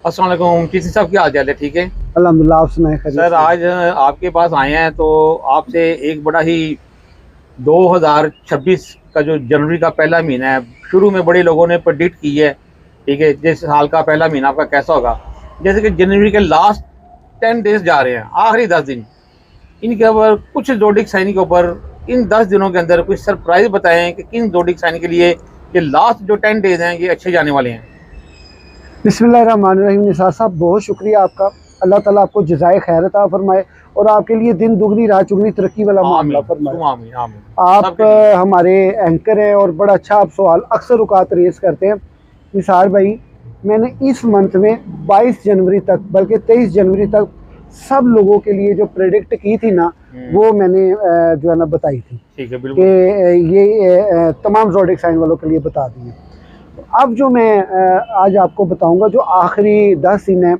अस्सलाम वालेकुम किसी साहब, क्या हाल चाल है? ठीक है अल्हम्दुलिल्लाह। आप सुनाए खैरियत सर। से? आज आपके पास आए हैं तो आपसे एक बड़ा ही 2026 का जो जनवरी का पहला महीना है, शुरू में बड़े लोगों ने प्रेडिक्ट की है, ठीक है, जिस साल का पहला महीना आपका कैसा होगा। जैसे कि जनवरी के लास्ट 10 डेज जा रहे हैं, आखिरी 10 दिन, इनके ऊपर कुछ जोडिक साइन के ऊपर इन 10 दिनों के अंदर कुछ सरप्राइज बताएं कि किन जोडिक साइन के लिए ये लास्ट जो 10 डेज हैं ये अच्छे जाने वाले हैं। बिस्मिल्लाहिर्रहमानिर्रहीम। निसार साहब, बहुत शुक्रिया आपका। अल्लाह ताला आपको जज़ाए खैर अता फरमाए और आपके लिए दिन दुगनी रात चुगनी तरक्की वाला मामला आमीन फरमाए। सुमा आमीन आमीन आप सबके लिए। हमारे एंकर हैं और बड़ा अच्छा आप सवाल अक्सर औकात रेस करते हैं। निसार भाई, मैंने इस मंथ में 22 जनवरी तक बल्कि 23 जनवरी तक सब लोगों के लिए जो प्रेडिक्ट की थी ना, वो मैंने जो है ना बताई थी ठीक है, कि बिल्कुल। ये तमाम ज़ोडिक साइन वालों के लिए बता दी है। अब जो मैं आज आपको बताऊंगा, जो आखिरी 10 दिन है,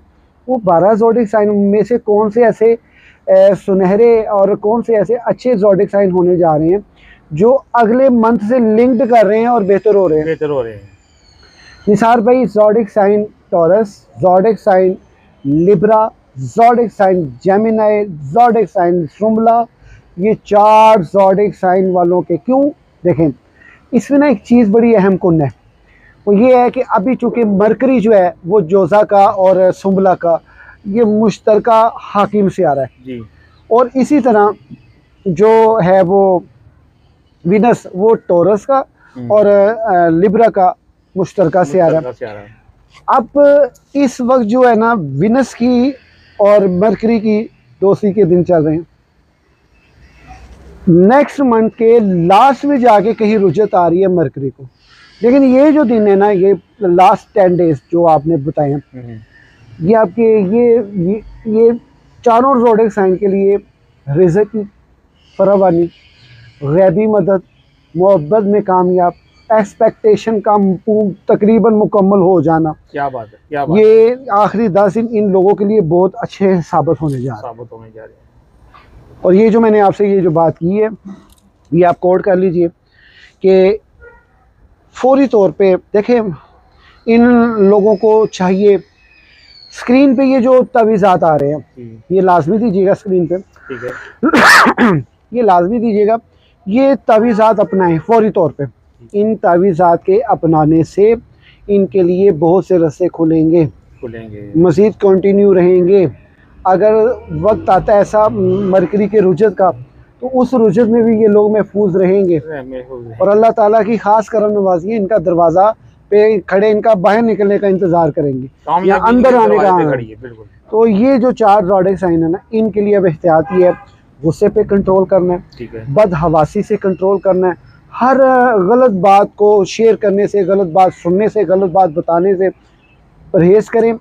वो 12 ज़ोडिक साइन में से कौन से ऐसे सुनहरे और कौन से ऐसे अच्छे ज़ोडिक साइन होने जा रहे हैं जो अगले मंथ से लिंक्ड कर रहे हैं और बेहतर हो रहे हैं। बेहतर हो रहे हैं। निसार भाई, zodiac sign Taurus, zodiac sign Libra, zodiac sign Gemini, zodiac sign शुम्ला, ये 4 ज़ोडिक साइन वालों के क्यों देखें, इसमें ना एक चीज़ बड़ी अहम कुन है। वो ये है कि अभी चूँकि मरकरी जो है वो जोज़ा का और सुम्बला का ये मुश्तरका हाकिम से आ रहा है, जी। और इसी तरह जो है वो विनस वो टोरस का और लिब्रा का मुश्तरका से आ रहा है। मुश्तरका से आ रहा है। अब इस वक्त जो है ना, विनस की और मरकरी की दोस्ती के दिन चल रहे हैं। नेक्स्ट मंथ के लास्ट में जाके कहीं रुजत आ रही है मरकरी को, लेकिन ये जो दिन है ना, ये लास्ट 10 डेज जो आपने बताए हैं, ये आपके ये चारों ज़ोडिक साइन के लिए रिज़्क़ की फरावानी, गैबी मदद, मोहब्बत में कामयाब, एक्सपेक्टेशन का तकरीबन मुकम्मल हो जाना, क्या बात है, क्या बात ये आखिरी 10 दिन इन लोगों के लिए बहुत अच्छे साबित होने जा रहे हैं। साबित होने जा रहे हैं। और ये जो मैंने आपसे ये जो बात की है, ये आप कोड कर लीजिए कि फौरी तौर पे देखें, इन लोगों को चाहिए, स्क्रीन पे ये जो तवीज़ात आ रहे हैं ये लाजमी दीजिएगा स्क्रीन पे, ठीक है। ये लाजमी दीजिएगा, ये तवीज़ात अपनाएं फौरी तौर पे। इन तवीज़ात के अपनाने से इनके लिए बहुत से रास्ते खुलेंगे, मज़ीद कंटिन्यू रहेंगे। अगर वक्त आता है ऐसा मरकरी के रुजत का, तो उस रुजत में भी ये लोग महफूज रहेंगे और अल्लाह ताला की ख़ास करम नवाजी, इनका दरवाज़ा पे खड़े इनका बाहर निकलने का इंतज़ार करेंगे या अंदर आने का। तो ये जो 4 ज़ोडिक साइन है ना, इनके लिए अब एहतियाती है, गुस्से पे कंट्रोल करना है, बदहवासी से कंट्रोल करना है, हर गलत बात को शेयर करने से, गलत बात सुनने से, गलत बात बताने से परहेज़ करें,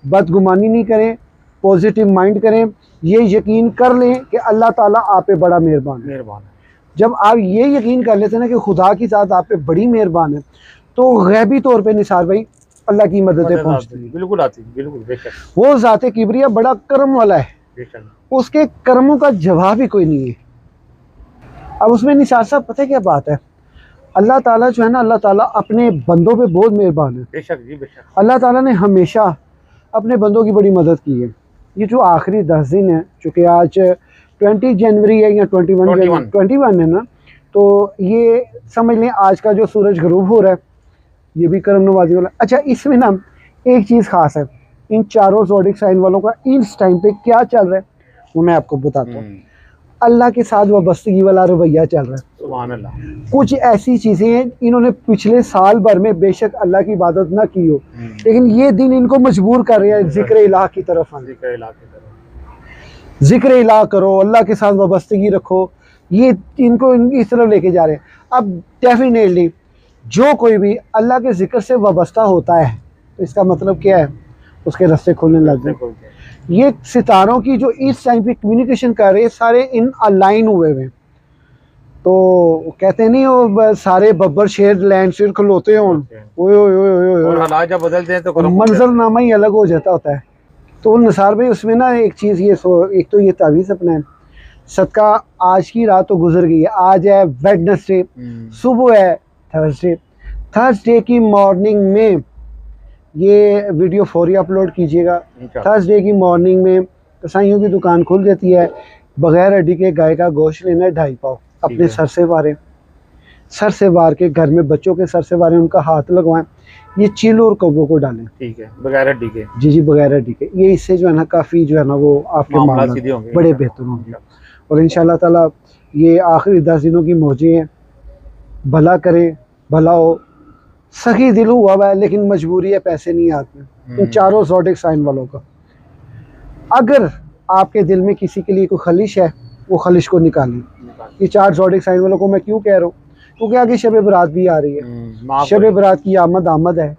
बदगुमानी नहीं करें, पॉजिटिव माइंड करें। ये यकीन कर लें कि अल्लाह ताला आप पे बड़ा मेहरबान है। जब आप ये यकीन कर लेते हैं ना कि खुदा की ज़ात आप पे बड़ी मेहरबान है, तो गैबी तौर पे निसार भाई अल्लाह की मददें पहुँचती हैं, बिल्कुल आती है, बिल्कुल बेशक। वो ज़ाते किबरिया बड़ा करम वाला है, उसके कर्मों का जवाब ही कोई नहीं है। अब उसमें निसार साहब, पता है क्या बात है, अल्लाह ताला जो है ना, अल्लाह ताला अपने बंदों पे बहुत मेहरबान है। बेशक जी, बेशक। अल्लाह ताला ने हमेशा अपने बंदों की बड़ी मदद की है। ये जो आखिरी 10 दिन है, चूँकि आज 20 जनवरी है या 21 है ना, तो ये समझ लें आज का जो सूरज गरूब हो रहा है ये भी करम नवाजी वाला। अच्छा, इसमें ना एक चीज़ ख़ास है, इन चारों ज़ोडिक साइन वालों का इस टाइम पे क्या चल रहा है वो मैं आपको बताता हूँ। अल्लाह के साथ वाबस्तगी वाला रवैया चल रहा है। सुभान अल्लाह। कुछ ऐसी चीज़ें हैं, इन्होंने पिछले साल भर में बेशक अल्लाह की इबादत ना की हो, लेकिन ये दिन इनको मजबूर कर रहे हैं जिक्र इलाह की तरफ आने। जिक्र इलाह करो, अल्लाह के साथ वाबस्तगी रखो, ये इनको इस तरफ लेके जा रहे हैं। अब डेफिनेटली जो कोई भी अल्लाह के जिक्र से वाबस्ता होता है, तो इसका मतलब क्या है, उसके रास्ते खुलने लग गए। ये सितारों की जो इस टाइम पे कम्युनिकेशन कर रहे हैं, सारे इन अलाइन हुए हुए। तो कहते नहीं हो सारे बब्बर शेर लैंड शेर खलोते हों, हालात जब बदलते हैं तो मंजरनामा ही अलग हो जाता होता है। तो निसार भाई, उसमें ना एक चीज़ ये एक तो ये तावीज़ अपना है, सदका आज की रात तो गुजर गई है, आज है वेडनेसडे, सुबह है थर्सडे। थर्सडे की मॉर्निंग में ये वीडियो फौरी अपलोड कीजिएगा। इंशाल्लाह। थर्सडे की मॉर्निंग में कसाईयों की दुकान खुल जाती है। बगैर हड्डी के गाय का गोश्त लेना है 2.5 पाव, अपने सर से वारें, सर से वार के घर में बच्चों के सर से वारें, उनका हाथ लगवाएं। ये चीलों और कब्बों को डालें, ठीक है, बगैर हड्डी के। जी जी, बगैर हड्डी के। ये इससे जो है ना काफ़ी जो है ना वो आपके मामला मामला सीधे होंगे बड़े बेहतर होंगे। और इंशाल्लाह ताला ये आखिरी 10 दिनों की मौजें हैं। भला करे, भला हो। सही दिल हुआ है लेकिन मजबूरी है, पैसे नहीं हाथ में। इन चारों ज़ोडिक साइन वालों का, अगर आपके दिल में किसी के लिए कोई खलिश है, वो खलिश को निकालें। ये 4 ज़ोडिक साइन वालों को मैं क्यों कह रहा हूँ, क्योंकि आगे शब बरात भी आ रही है। शब बरात की आमद है।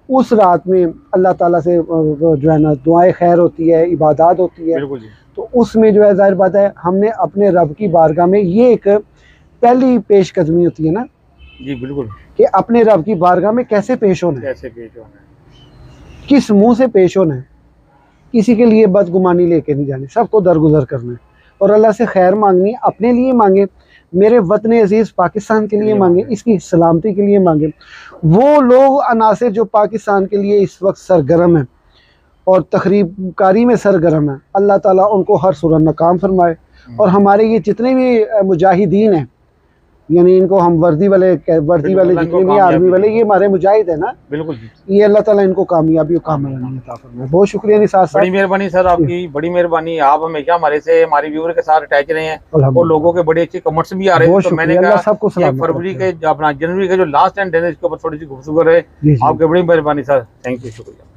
उस रात में अल्लाह ताला से जो है ना दुआएं खैर होती है, इबादत होती है। तो उसमें जो है जाहिर बात है हमने अपने रब की बारगाह में, ये एक पहली पेशकदमी होती है ना जी बिल्कुल, कि अपने रब की बारगाह में कैसे पेश होना है, कैसे पेश होना है, किस मुंह से पेश होना है। किसी के लिए बदगुमानी लेके नहीं जानी, सबको दरगुजर करना है और अल्लाह से खैर मांगनी है। अपने लिए मांगे, मेरे वतन अजीज़ पाकिस्तान के लिए मांगे, इसकी सलामती के लिए मांगे। वो लोग अनासिर जो पाकिस्तान के लिए इस वक्त सरगर्म है और तखरीबकारी में सरगर्म है, अल्लाह ताला उनको हर सूरत नाकाम फरमाए। और हमारे ये जितने भी मुजाहिदीन हैं, यानी इनको हम वर्दी वाले जितने भी आर्मी वाले, ये हमारे मुजाहिद है ना, बिल्कुल ये अल्लाह ताला इनको कामयाबी और कामयाबी अता फरमाए। बहुत शुक्रिया निसार साहब, बड़ी मेहरबानी सर आपकी, बड़ी मेहरबानी। आप हमेशा हमारे से, हमारी व्यूअर के साथ अटैच रहे हैं और लोगों के बड़े अच्छे कमेंट्स भी आ रहे हैं। तो मैंने कहा सबको फरवरी के अपना जनवरी के जो लास्ट 10 दिन है, इसके ऊपर थोड़ी सी गुफ्तगू रहे। आपकी बड़ी मेहरबानी सर, थैंक यू, शुक्रिया।